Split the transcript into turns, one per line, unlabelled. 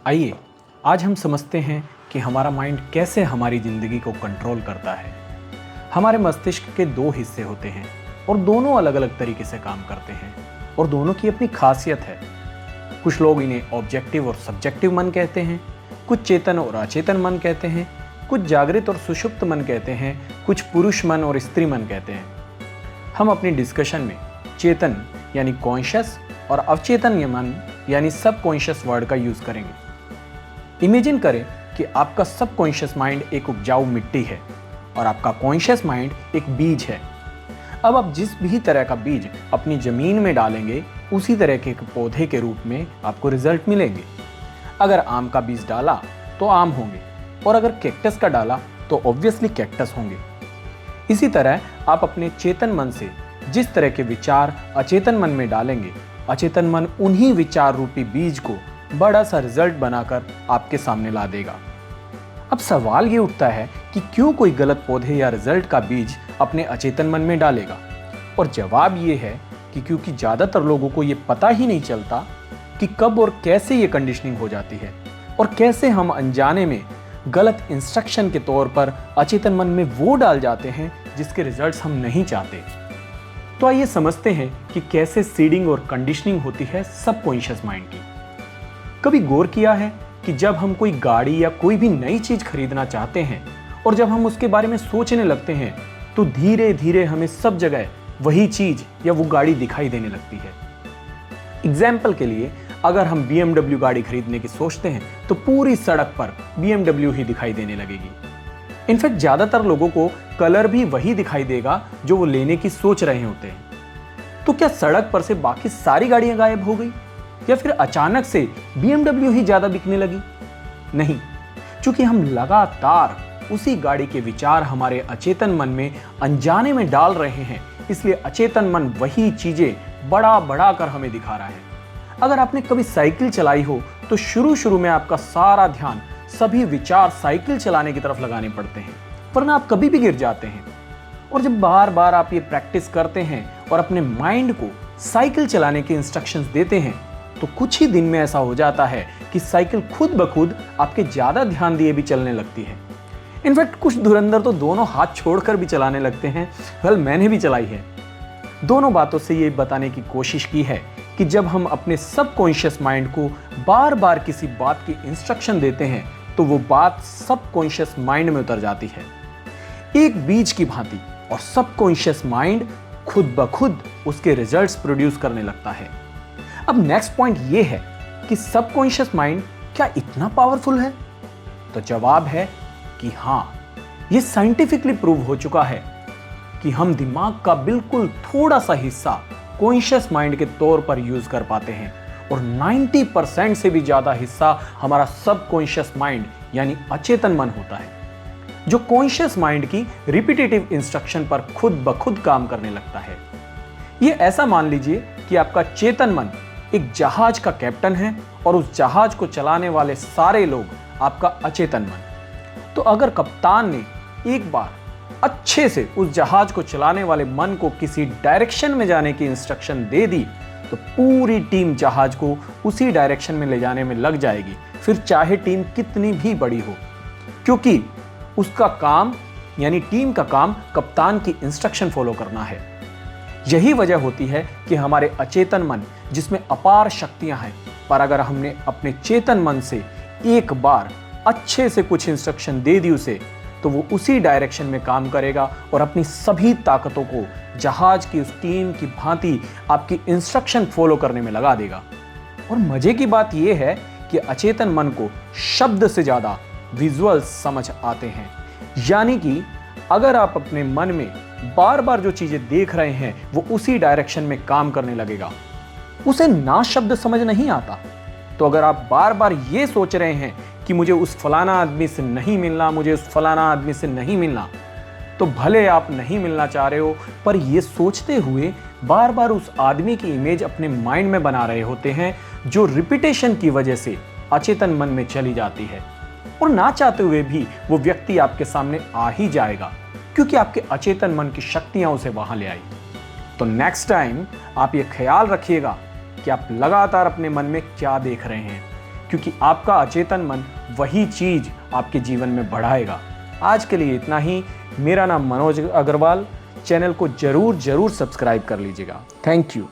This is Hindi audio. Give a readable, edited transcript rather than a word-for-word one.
आइए आज हम समझते हैं कि हमारा माइंड कैसे हमारी ज़िंदगी को कंट्रोल करता है। हमारे मस्तिष्क के दो हिस्से होते हैं और दोनों अलग अलग तरीके से काम करते हैं और दोनों की अपनी खासियत है। कुछ लोग इन्हें ऑब्जेक्टिव और सब्जेक्टिव मन कहते हैं, कुछ चेतन और अचेतन मन कहते हैं, कुछ जागृत और सुषुप्त मन कहते हैं, कुछ पुरुष मन और स्त्री मन कहते हैं। हम अपनी डिस्कशन में चेतन यानी कॉन्शियस और अवचेतन मन यानी सबकॉन्शियस वर्ड का यूज करेंगे। इमेजिन करें कि आपका सबकॉन्शियस माइंड एक उपजाऊ मिट्टी है और आपका कॉन्शियस माइंड एक बीज है। अब आप जिस भी तरह का बीज अपनी जमीन में डालेंगे उसी तरह के एक पौधे के रूप में आपको रिजल्ट मिलेंगे। अगर आम का बीज डाला तो आम होंगे और अगर कैक्टस का डाला तो ऑब्वियसली कैक्टस होंगे। इसी तरह आप अपने चेतन मन से जिस तरह के विचार अचेतन मन में डालेंगे, अचेतन मन उन्हीं विचार रूपी बीज को बड़ा सा रिजल्ट बनाकर आपके सामने ला देगा। अब सवाल ये उठता है कि क्यों कोई गलत पौधे या रिजल्ट का बीज अपने अचेतन मन में डालेगा, और जवाब ये है कि क्योंकि ज़्यादातर लोगों को ये पता ही नहीं चलता कि कब और कैसे ये कंडीशनिंग हो जाती है और कैसे हम अनजाने में गलत इंस्ट्रक्शन के तौर पर अचेतन मन में वो डाल जाते हैं जिसके रिजल्ट्स हम नहीं चाहते। तो आइए समझते हैं कि कैसे सीडिंग और कंडीशनिंग होती है सबकॉन्शियस माइंड की। कभी गौर किया है कि जब हम कोई गाड़ी या कोई भी नई चीज खरीदना चाहते हैं और जब हम उसके बारे में सोचने लगते हैं तो धीरे धीरे हमें सब जगह वही चीज या वो गाड़ी दिखाई देने लगती है। एग्जाम्पल के लिए अगर हम BMW गाड़ी खरीदने की सोचते हैं तो पूरी सड़क पर BMW ही दिखाई देने लगेगी। इनफैक्ट ज्यादातर लोगों को कलर भी वही दिखाई देगा जो वो लेने की सोच रहे होते हैं। तो क्या सड़क पर से बाकी सारी गाड़ियां गायब हो गई या फिर अचानक से BMW ही ज्यादा बिकने लगी? नहीं, क्योंकि हम लगातार उसी गाड़ी के विचार हमारे अचेतन मन में अनजाने में डाल रहे हैं, इसलिए अचेतन मन वही चीजें बड़ा बड़ा कर हमें दिखा रहा है। अगर आपने कभी साइकिल चलाई हो तो शुरू शुरू में आपका सारा ध्यान सभी विचार साइकिल चलाने की तरफ लगाने पड़ते हैं, वरना आप कभी भी गिर जाते हैं। और जब बार बार आप ये प्रैक्टिस करते हैं और अपने माइंड को साइकिल चलाने के इंस्ट्रक्शंस देते हैं तो कुछ ही दिन में ऐसा हो जाता है कि साइकिल खुद ब खुद आपके ज्यादा ध्यान दिए भी चलने लगती है। इनफैक्ट कुछ धुरंधर तो दोनों हाथ छोड़कर भी चलाने लगते हैं। वेल, मैंने भी चलाई है। दोनों बातों से ये बताने की कोशिश की है कि जब हम अपने सबकॉन्शियस माइंड को बार बार किसी बात की इंस्ट्रक्शन देते हैं तो वो बात सबकॉन्शियस माइंड में उतर जाती है एक बीज की भांति, और सबकॉन्शियस माइंड खुद ब खुद उसके रिजल्ट्स प्रोड्यूस करने लगता है। अब नेक्स्ट पॉइंट ये है कि सबकॉन्शियस माइंड क्या इतना पावरफुल है? तो जवाब है कि हाँ, ये साइंटिफिकली प्रूव हो चुका है कि हम दिमाग का बिल्कुल थोड़ा सा हिस्सा कॉन्शियस माइंड के तौर पर यूज कर पाते हैं और 90% से भी ज्यादा हिस्सा हमारा सबकॉन्शियस माइंड यानी अचेतन मन होता है, जो कॉन्शियस माइंड की रिपीटेटिव इंस्ट्रक्शन पर खुद ब खुद काम करने लगता है। ये ऐसा मान लीजिए कि आपका चेतन मन एक जहाज का कैप्टन है और उस जहाज को चलाने वाले सारे लोग आपका अचेतन मन। तो अगर कप्तान ने एक बार अच्छे से उस जहाज को चलाने वाले मन को किसी डायरेक्शन में जाने की इंस्ट्रक्शन दे दी तो पूरी टीम जहाज को उसी डायरेक्शन में ले जाने में लग जाएगी, फिर चाहे टीम कितनी भी बड़ी हो, क्योंकि उसका काम यानी टीम का काम कप्तान की इंस्ट्रक्शन फॉलो करना है। यही वजह होती है कि हमारे अचेतन मन जिसमें अपार शक्तियां हैं, पर अगर हमने अपने चेतन मन से एक बार अच्छे से कुछ इंस्ट्रक्शन दे दी उसे, तो वो उसी डायरेक्शन में काम करेगा और अपनी सभी ताकतों को जहाज की उस टीम की भांति आपकी इंस्ट्रक्शन फॉलो करने में लगा देगा। और मजे की बात यह है कि अचेतन मन को शब्द से ज्यादा विजुअल्स समझ आते हैं, यानी कि अगर आप अपने मन में बार बार जो चीजें देख रहे हैं वो उसी डायरेक्शन में काम करने लगेगा। उसे ना शब्द समझ नहीं आता, तो अगर आप बार बार ये सोच रहे हैं कि मुझे उस फलाना आदमी से नहीं मिलना, मुझे उस फलाना आदमी से नहीं मिलना, तो भले आप नहीं मिलना चाह रहे हो, पर ये सोचते हुए बार बार उस आदमी की इमेज अपने माइंड में बना रहे होते हैं, जो रिपीटेशन की वजह से अचेतन मन में चली जाती है। और ना चाहते हुए भी वो व्यक्ति आपके सामने आ ही जाएगा, क्योंकि आपके अचेतन मन की शक्तियां उसे वहां ले आई। तो नेक्स्ट टाइम आप ये ख्याल रखिएगा कि आप लगातार अपने मन में क्या देख रहे हैं, क्योंकि आपका अचेतन मन वही चीज आपके जीवन में बढ़ाएगा। आज के लिए इतना ही। मेरा नाम मनोज अग्रवाल। चैनल को जरूर सब्सक्राइब कर लीजिएगा। Thank you.